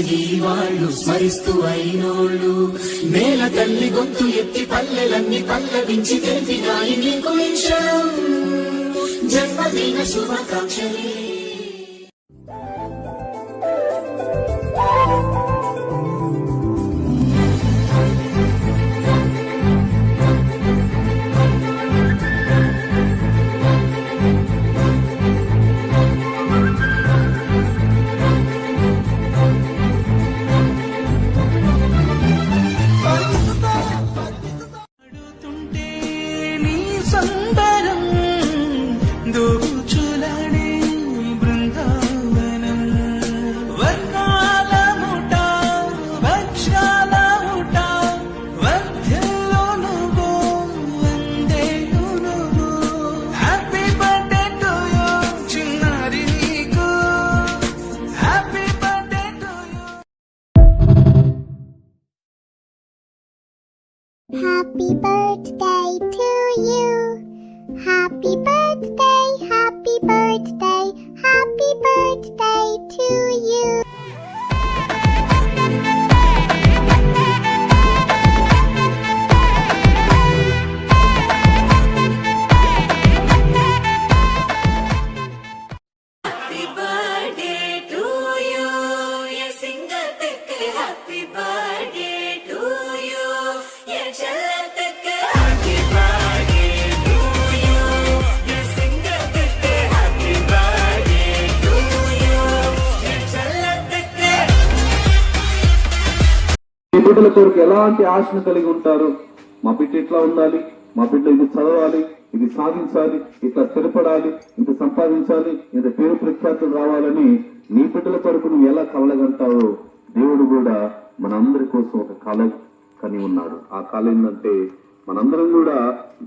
నీ వాళ్ళు స్మరిస్తూ అయినోళ్ళు. నేల తల్లి గొంతు ఎత్తి పల్లెలన్నీ పల్లవించి తెలిపినాయి నీకు ఇష్టం. జన్మదిన శుభాకాంక్షలే. Happy birthday to you. Happy birthday, happy birthday, happy birthday to you. Happy birthday to you. Yes, sing a happy birthday to you. Yes, happy birthday to you. Yes, sing a happy birthday to you. Yes, ఈ బిడ్డల కొరకు ఎలాంటి ఆశను కలిగి ఉంటారు? మా బిడ్డ ఇట్లా ఉండాలి, మా బిడ్డ ఇది చదవాలి, ఇది సాధించాలి, ఇట్లా స్థిరపడాలి, ఇంత సంపాదించాలి, ఇంత పేరు ప్రఖ్యాతులు రావాలని నీ బిడ్డల కొరకు నువ్వు ఎలా కలగంటావో దేవుడు కూడా మనందరి కోసం ఒక కళ కని ఉన్నాడు. ఆ కళ ఏంటంటే మనందరం కూడా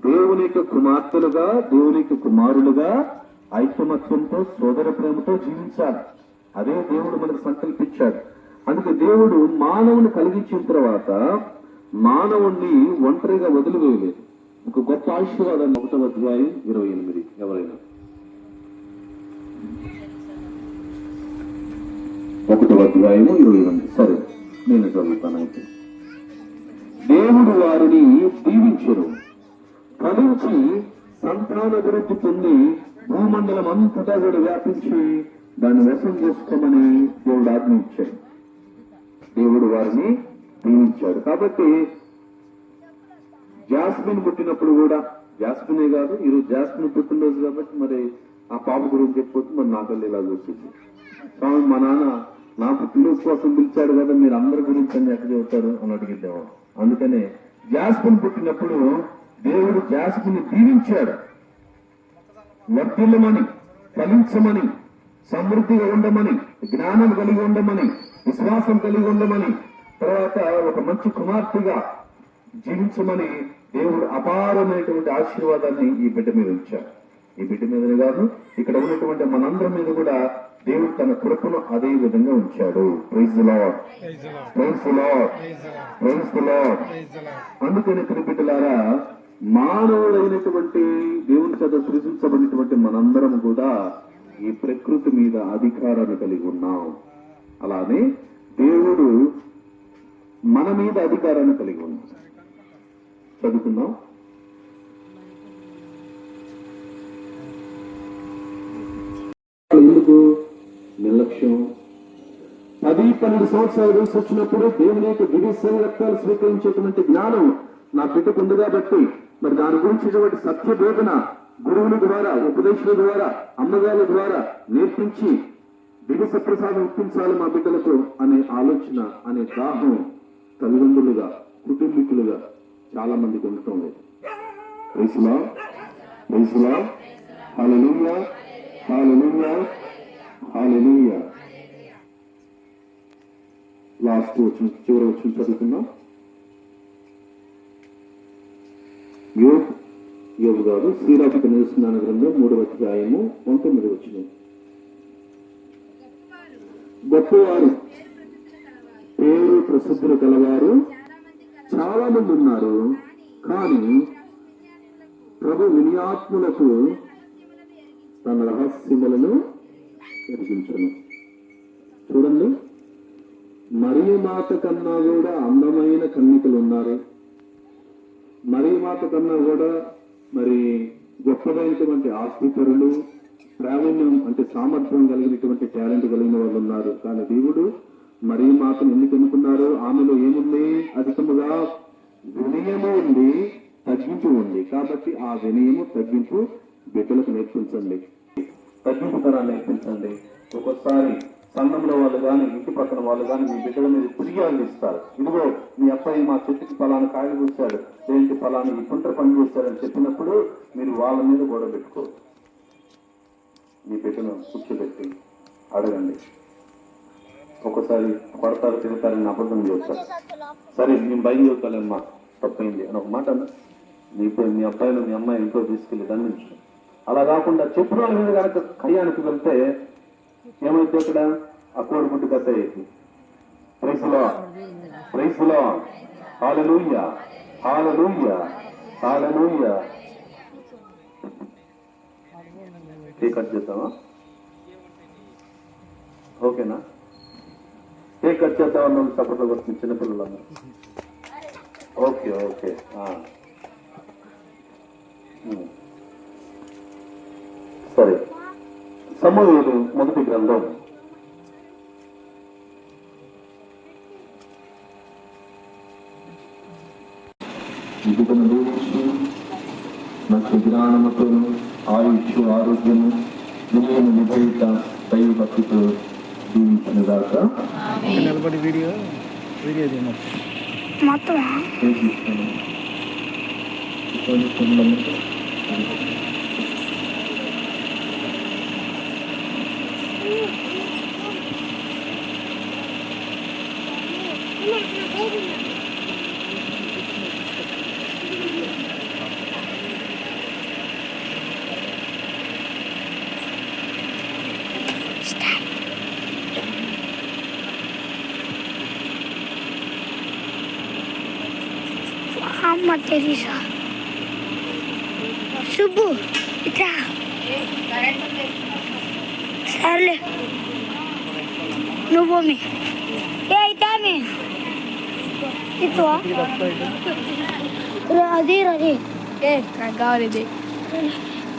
దేవుని యొక్క కుమార్తెలుగా, దేవుని యొక్క కుమారులుగా ఐకమత్యంతో, సోదర ప్రేమతో జీవించాలి. అదే దేవుడు మనకు సంకల్పించాడు. అందుకే దేవుడు మానవుని కలిగించిన తర్వాత మానవుణ్ణి ఒంటరిగా వదిలివేయలేదు. ఒక గొప్ప ఆశీర్వాదాన్ని 1వ అధ్యాయం 28. ఎవరైనా 1వ అధ్యాయం 28. సరే, నేను చదువుతానైతే. దేవుడు వారిని దీవించెను, ఫలించి సంతానాభివృద్ధి పొంది భూమండలం అంతటా కూడా వ్యాపించి దాన్ని వశం చేసుకోమని దేవుడు ఆజ్ఞయించాడు. దేవుడు వారిని దీవించాడు. కాబట్టి జాస్మిన్ పుట్టినప్పుడు కూడా, జాస్మినే కాదు, ఈరోజు జాస్మిన్ పుట్టినరోజు కాబట్టి మరి ఆ పాప గురించి చెప్పొచ్చు. మరి నాకల్లి ఇలా వచ్చింది, స్వామి మా నాన్న నా పుట్టినరోజు కోసం పిలిచాడు కదా, మీరు అందరి గురించి అని ఎక్కడ చెబుతారు అని అడిగిద్దాము. అందుకనే జాస్మిన్ పుట్టినప్పుడు దేవుడు జాస్మిన్ దీవించాడు. వర్ధిల్లమని, ఫలించమని, సమృద్ధిగా ఉండమని, జ్ఞానం కలిగి ఉండమని, విశ్వాసం కలిగి ఉండమని, తర్వాత ఒక మంచి కుమార్తెగా జీవించమని దేవుడు అపారమైనటువంటి ఆశీర్వాదాన్ని ఈ బిడ్డ మీద ఉంచాడు. ఈ బిడ్డ మీదనే కాదు, ఇక్కడ ఉన్నటువంటి మనందరి మీద కూడా దేవుడు తన కృపను అదే విధంగా ఉంచాడు. Praise the Lord, praise the Lord, praise the Lord. అందుకని ఇక్కడ బిడ్డలారా, మానవుడైనటువంటి దేవుని చేత సృజించబడినటువంటి మనందరం కూడా ఈ ప్రకృతి మీద అధికారాన్ని కలిగి ఉన్నాం. అలానే దేవుడు మన మీద అధికారాన్ని కలిగి ఉన్నాం. చదువుకుందాం. ఎందుకు నిర్లక్ష్యం? 10-12 సంవత్సరాల వయసు వచ్చినప్పుడు దేవుని యొక్క దివ్య రక్తాలు స్వీకరించేటువంటి జ్ఞానం నా బిడ్డకు ఉంది కాబట్టి మరి దాని గురించి సత్య బోధన గురువుల ద్వారా, ఉపదేశాల ద్వారా, అమ్మగారుల ద్వారా నేర్పించి దివ్య ప్రసాదం ఇప్పించాలి మా బిడ్డలకు అనే ఆలోచన, అనే దాహం తల్లిదండ్రులుగా, కుటుంబీకులుగా చాలా మందికి ఉండటం లేదు. Praise the Lord, praise the Lord, hallelujah, hallelujah, hallelujah. Last వచ్చిన చివరి వచ్చిన చదువుకుందాం. యోబు గారు శ్రీరాధిక నివసించిన గ్రంథం 3వ అధ్యాయము 19 వచ్చిన. గొప్పవారు, పేరు ప్రసిద్ధులు కలవారు చాలా మంది ఉన్నారు, కానీ ప్రభు వినియాత్ములకు తన రహస్యములను ఎరిగించను. చూడండి, మరియ మాత కన్నా కూడా అందమైన కన్యకలు ఉన్నారు. మరియ మాత కన్నా కూడా మరి గొప్పదైనటువంటి ఆస్తిపరులు, ప్రావీణ్యం అంటే సామర్థ్యం కలిగినటువంటి టాలెంట్ కలిగిన వాళ్ళు ఉన్నారు. కానీ దేవుడు మరియ మాతను ఎందుకు ఎన్నుకున్నారు? ఆమెలో ఏముంది? అధికముగా వినయము ఉంది, తగ్గింపు ఉంది. కాబట్టి ఆ వినయము తగ్గింపు బిడ్డలకు నేర్పించండి, తగ్గింపు తరాన్ని నేర్పించండి. ఒక్కొక్కసారి సంఘంలో వాళ్ళు కానీ ఇంటి పక్కన వాళ్ళు కానీ మీ బిడ్డల మీద ఫిర్యాదులు ఇస్తారు. ఇదిగో మీ అబ్బాయి మా చెట్టుకి ఫలానా కాయలు కూర్చాడు, దేనికి ఫలానా ఈ కుంట్ర పని చేస్తాడని చెప్పినప్పుడు మీరు వాళ్ళ మీద గొడవ పెట్టుకోరు. మీ బిడ్డను కూర్చోబెట్టి అడగండి. ఒక్కోసారి పడతారు, తిడతారని అబద్ధం చేస్తారు. సరే మేము భయం చెబుతాలేమ్మా తప్పైంది అని ఒక మాట అన్న, మీ అబ్బాయిలు మీ అమ్మాయి ఇంట్లో తీసుకెళ్ళి దండించు. అలా కాకుండా చెప్పిన వాళ్ళ మీద కనుక కయ్యానికి వెళ్తే ఏమైతే ఇక్కడ ఆ కోడిగుడ్డు కథ అయ్యింది. ప్రైస్లో హల్లెలూయా హల్లెలూయా హల్లెలూయా. కేక్ కట్ చేద్దామా? ఓకేనా? కేక్ కట్ చేద్దామన్న సపోర్ట్లో వస్తుంది చిన్నపిల్లలందరూ. Okay okay. సరే, సమూయేలు మొదటి గ్రంథం 1 జ్ఞానముతో ఆయుష్ ఆరోగ్యము వినయము నిబద్ధత దైవ భక్తితో జీవించిన దాకా నిలబడి వీడియో మొత్తం అమ్మ తెరీసా సుబ్బు ఇట్లా సర్లే నువ్వు మీ ఏ ఇటామి ఇట్లా అది రది ఏ కావాలి ఇది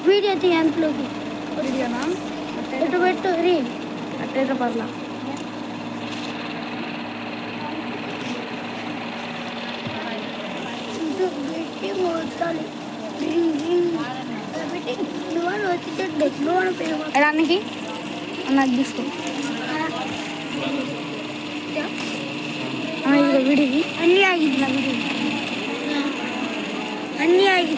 వీడియో తీ ఎంతలోకి వీడియోనా ఎటు పెట్టు రీ అట్టయితే పర్లా దానికి నాకు తీసుకో విడివి అన్నీ ఆగిద్ది నా విడివి అన్నీ ఆగిద్ది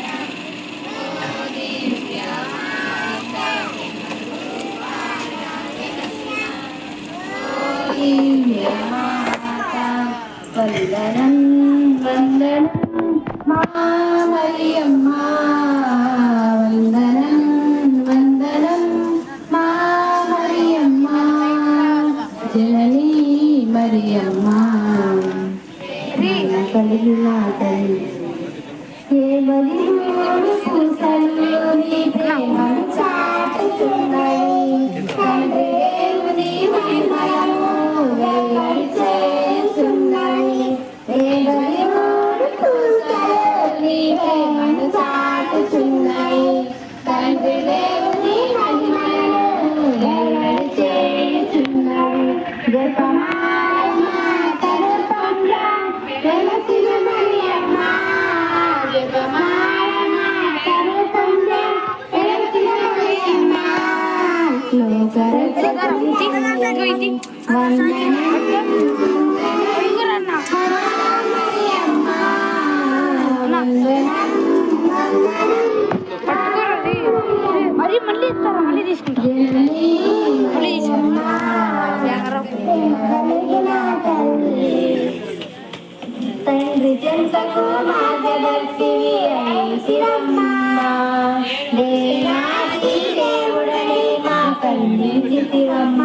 వందనం వందనం మా మరియమ్మ, వందనం వందనం మా మరియమ్మ, జననీ మరియమ్మ కలిగిన తల్లి. ఏ బదిలోను పూసలు నీ ప్రేమను చాటుతున్నాయి, తండ్రి దేవుని మహిమను వెల్లడి చేస్తున్నాయి. ఏ బదిలోను పూసలు నీ ప్రేమను చాటుతున్నాయి, తండ్రి దేవుని మహిమను వెల్లడి చేస్తున్నాయి. జపమాల తరుపంగా వెలసిన మరియమ్మ, జపమాల తరుపంగా వెలసిన మరియమ్మ, లోకరక్షకునికి వందనం మరియమ్మ, వందనం మరి మళ్ళీ ఇస్తారా? మళ్ళీ తీసుకుంటా మళ్ళీ తీసుకుంటా తండ్రి చెంతకు మార్గదర్శివి అయిసిరమ్మ, దేవాది దేవుడని మా కన్నించితివమ్మ.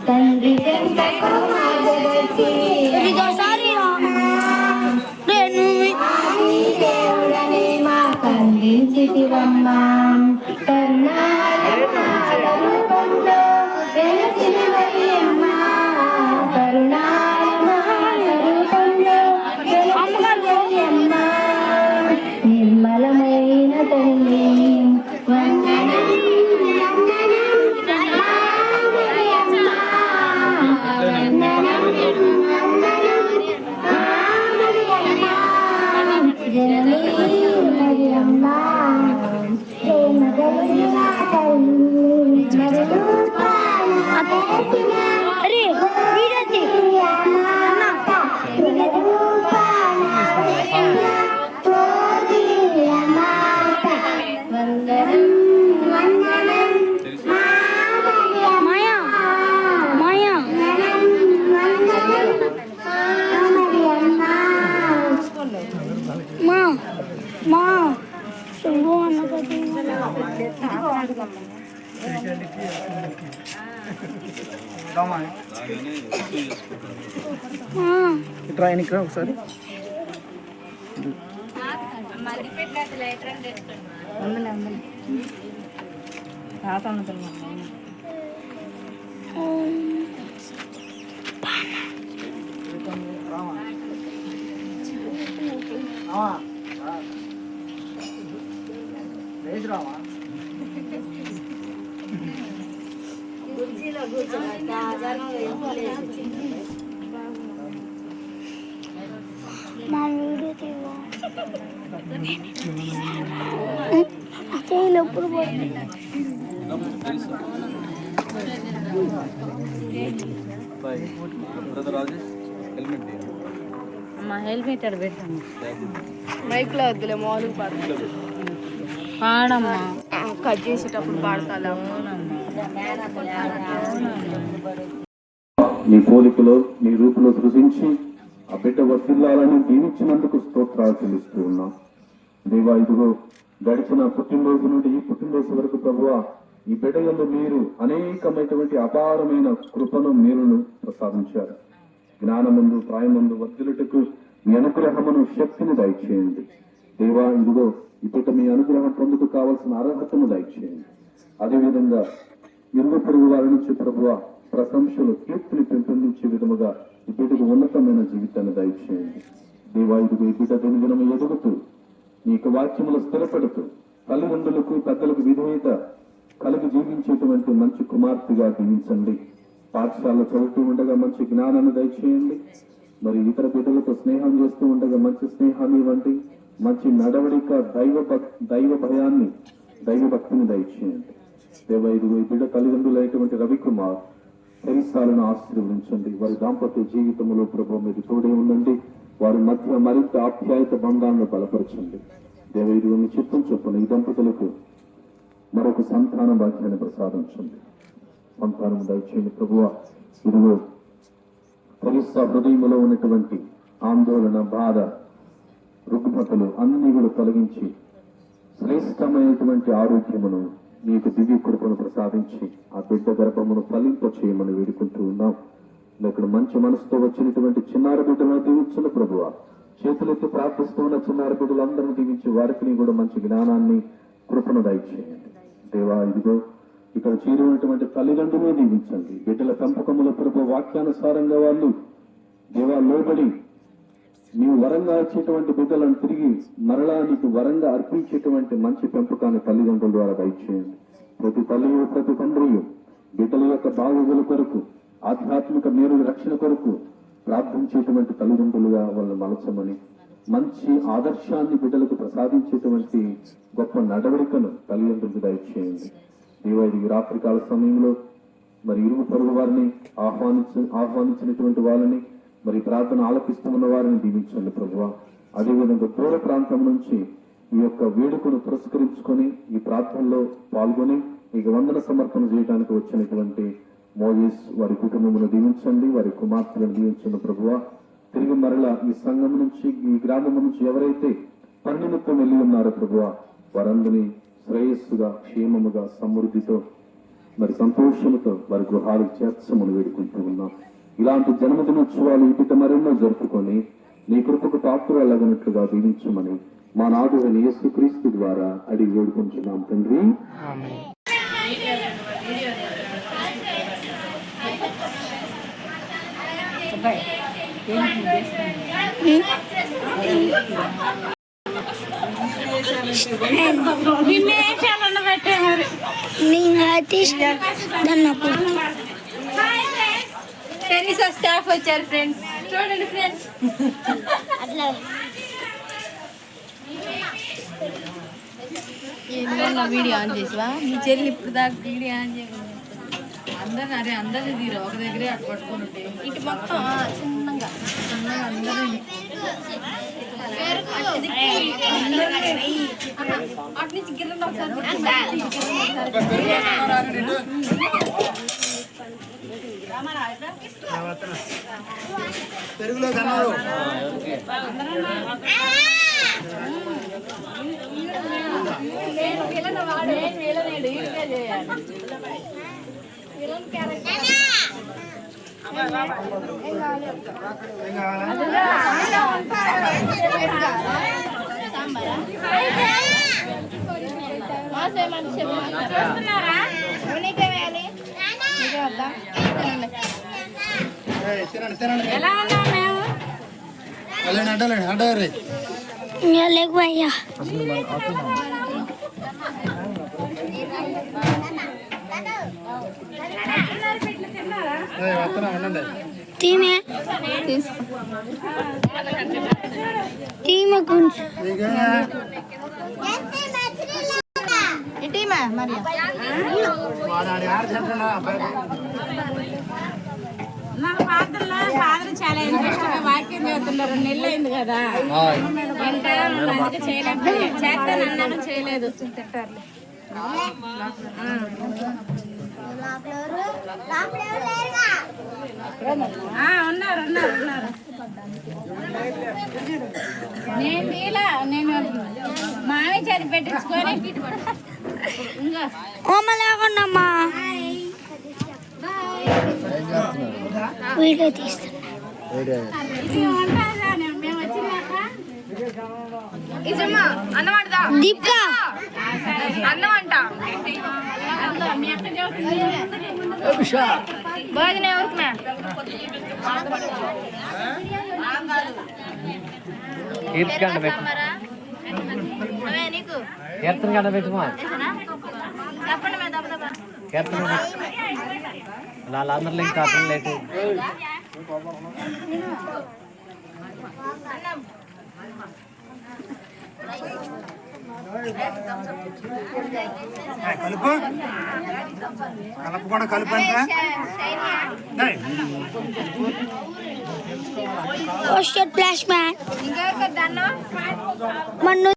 తండ్రి చెంతకు మార్గదర్శివి దేవుడని మా కన్నించితివమ్మ. కరుణారూపంలో వెలసిన మరియమ్మ, కరుణా ఇట్రా ఇక్కడ ఒకసారి రావా మా వీడియో తీవా చేయలు ఎప్పుడు పోతుంది అమ్మా హెల్మెట్ అక్కడ పెట్టాము మైక్లో వద్దులే మామూలుగా పాడతాను పాడమ్మా కట్ చేసేటప్పుడు పాడతాను నీ పోలికలో నీ రూపులో సృజించి ఆ బిడ్డ వర్తిల్లాలని దీవించినందుకు స్తోత్రాలు చెల్లిస్తూ ఉన్నాం. దేవా, ఇదిగో గడిచిన పుట్టినరోజు నుండి ఈ పుట్టినరోజు వరకు ప్రభువా ఈ బిడ్డ యందు మీరు అనేకమైనటువంటి అపారమైన కృపను మీరును ప్రసాదించారు. జ్ఞానమందు ప్రాయమందు వర్ధిల్లుటకు మీ అనుగ్రహమును శక్తిని దయచేయండి. దేవా, ఇదిగో ఈ బిడ్డ మీ అనుగ్రహం పొందుకు కావలసిన అర్హతను దయచేయండి. అదేవిధంగా ఎందు పొరుగు వారి నుంచి ప్రభువా ప్రశంసలు కీర్తిని పెంపొందించే విధముగా ఈ బిడ్డకు ఉన్నతమైన జీవితాన్ని దయచేయండి. దేవా, ఇదిగో ఈ బిడ్డ దినదినము ఎదుగుతూ నీకు వాక్యములు స్థిరపడుతూ తల్లిదండ్రులకు పెద్దలకు విధేయత కలిగి జీవించేటువంటి మంచి కుమార్తెగా జీవించండి. పాఠశాలలో చదువుతూ ఉండగా మంచి జ్ఞానాన్ని దయచేయండి. మరి ఇతర బిడ్డలతో స్నేహం చేస్తూ ఉండగా మంచి స్నేహాన్ని ఇవ్వండి. మంచి నడవడిక, దైవ భయాన్ని, దైవ భక్తిని దయచేయండి. దేవా, ఇదిగో ఈ బిడ్డ తల్లిదండ్రులైనటువంటి రవికుమార్ పెరిసాలను ఆశీర్వదించండి. వారి దాంపత్య జీవితంలో ప్రభు మీరు తోడే ఉండండి. వారి మధ్య మరింత ఆప్యాయత బంధాలను బలపరచండి. దేవ, ఇదిగో మీ చిత్తం చొప్పున ఈ దంపతులకు మరొక సంతాన భాగ్యాన్ని ప్రసాదించండి. సంతానం దయచేయండి ప్రభువా. ఇదిగో పెరిసా హృదయంలో ఉన్నటువంటి ఆందోళన, బాధ, రుగ్మతలు అన్ని కూడా తొలగించి శ్రేష్టమైనటువంటి ఆరోగ్యమును నీకు దివ్య కృపను ప్రసాదించి ఆ బిడ్డ గర్భమును ఫలింప చేయమని వేడుకుంటూ ఉన్నాం. ఇక్కడ మంచి మనసుతో వచ్చినటువంటి చిన్నారి బిడ్డలను దీవించిన ప్రభువా, చేతులెత్తి ప్రార్థిస్తూ ఉన్న చిన్నారి బిడ్డలందరినీ దీవించి వారికి కూడా మంచి జ్ఞానాన్ని, కృపను దయచేయండి. దేవా, ఇదిగో ఇక్కడ చేరినటువంటి తల్లిదండ్రులు దీవించండి. బిడ్డల పెంపకముల ప్రభు వాక్యానుసారంగా వాళ్ళు దేవా లోబడి నీవు వరంగా ఇచ్చేటువంటి బిడ్డలను తిరిగి మరలా నీకు వరంగా అర్పించేటువంటి మంచి పెంపకాన్ని తల్లిదండ్రుల ద్వారా దయచేయండి. ప్రతి తల్లియు ప్రతి తండ్రియు బిడ్డల యొక్క బాగోగుల కొరకు, ఆధ్యాత్మిక మేలు రక్షణ కొరకు ప్రార్థించేటువంటి తల్లిదండ్రులుగా వాళ్ళని మలచమని, మంచి ఆదర్శాన్ని బిడ్డలకు ప్రసాదించేటువంటి గొప్ప నడవడికను తల్లిదండ్రులకు దయచేయండి. దేవాది రాత్రికాల సమయంలో మరి ఇరుగు పొరుగు వారిని ఆహ్వానించినటువంటి వాళ్ళని, మరి ప్రార్థన ఆలపిస్తూ ఉన్న వారిని దీవించండి ప్రభువా. అదేవిధంగా దూర ప్రాంతం నుంచి ఈ యొక్క వేడుకను పురస్కరించుకొని ఈ ప్రార్థనలో పాల్గొని ఇక వందన సమర్పణ చేయడానికి వచ్చినటువంటి మోజేస్ వారి కుటుంబమును దీవించండి, వారి కుమార్తెలను దీవించండి ప్రభువా. తిరిగి మరలా ఈ సంఘం నుంచి, ఈ గ్రామం నుంచి ఎవరైతే పరినిమిత్తం వెళ్ళి ఉన్నారో ప్రభువా, వారందరినీ శ్రేయస్సుగా, క్షేమముగా, సమృద్ధితో, మరి సంతోషంతో వారి గృహాలకు చేర్చమని వేడుకుంటూ ఉన్నాం. ఇలాంటి జన్మదినోత్సవాలు ఈ బిడ్డ మరెన్నో జరుపుకొని నీ కృపకు పాత్రలగనట్లుగా దీవించమని మా నాథుడైన యేసుక్రీస్తు ద్వారా అడిగి వేడుకుంటున్నాం తండ్రి. స్టాఫ్ వచ్చారు ఫ్రెండ్స్, చూడండి ఫ్రెండ్స్. నా వీడియో ఆన్ చేసివా? మీ చెల్లి ఇప్పుడు దాకా వీడియో ఆన్ చేయకుండా అందరినీ తీరు ఒక దగ్గరే అటు పట్టుకుని ఇటు మొత్తం చిన్నగా అందరూ అటు నుంచి గిర్రండి ఒకసారి. పెరుగులో కన్నారు అందరూ ఎలా ఉన్నాం మేము? లేకు అయ్యా తీమే తీమే కొంచెం ఇటీమా మరి నాకు పాత్రలో ఫాదర్ చాలా ఇంట్రెస్ట్ గా వాక్యం చదువుతున్నారు. నెల్లు అయింది కదా, అందుకే చేయలేదు. చేస్తాను అన్నాను, చేయలేదు. తింటారు. ఉన్నారు ఉన్నారు ఉన్నారు. నేను ఇలా నేను మావి చదివి పెట్టించుకొని ఇంకా లేకుండా వీడియో తీస్తాను. మేము వచ్చినాక దీపిక అన్నం అంట మీ అక్క చదువుతుంది. భోజనం ఎవరికి కీర్తికండ పెట్టు, కీర్తనకండ పెట్టుమా, కీర్తన వాళ్ళందరిలో ఇంకా అర్థం లేదు. కలుపు కలపకుండా కలుపు ఫ్లాష్ మ్యాన్ మన్ను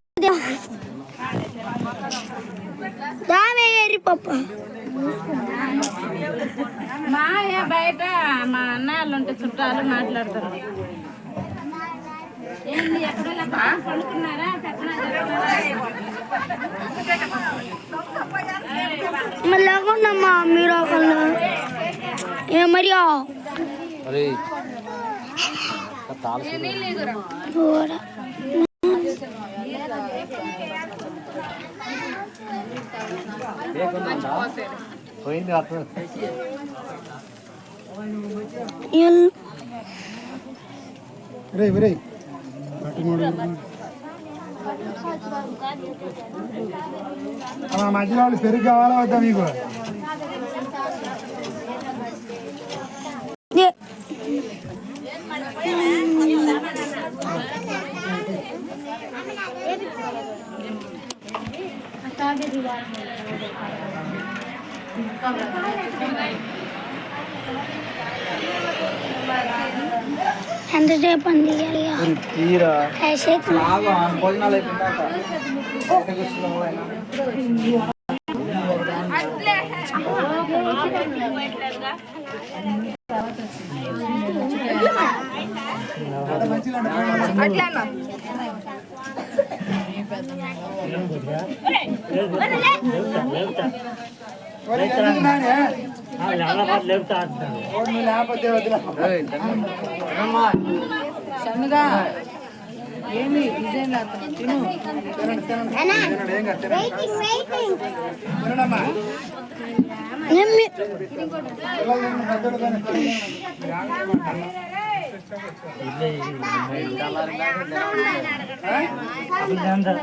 దామేరి పప్ప మా బయట మా అన్నయ్యలు ఉంటే చుట్టాలు మాట్లాడతారు. ఏంటి ఎక్కడ పడుకున్నారా? లేకుండా మీరు ఒకళ్ళు మరియా పోయింది అర్థం. మధ్యలో వాళ్ళు పెరుగు కావాలా వద్దా మీకు? ఎంతసేపు అంది భోజనాలు అయిపోయిందాక లేకపోతే సన్నగా ఏంది ఇదేం తిను.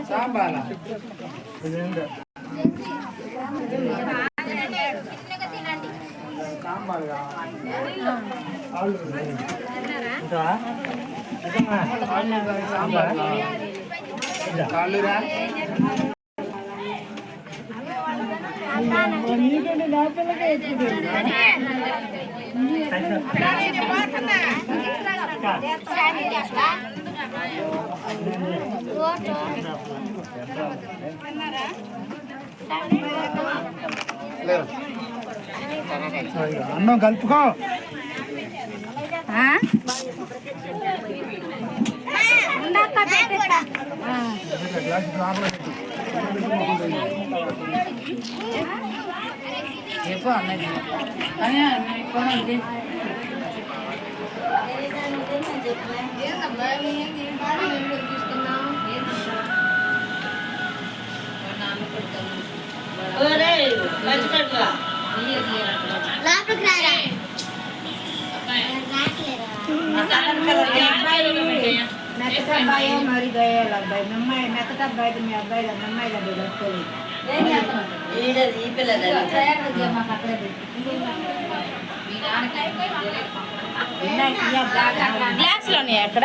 సాంబాల కాళ్ళురా అన్నం కలుపుకో. గ్లాస్ చెప్పు అన్నది కానీ ఇప్పుడు మెత్తబ్బాయి మరి గయ్యాల అబ్బాయి అమ్మాయి మెత్తట అబ్బాయి మీ అబ్బాయి అమ్మాయి గ్లాస్ లోనే అక్కడ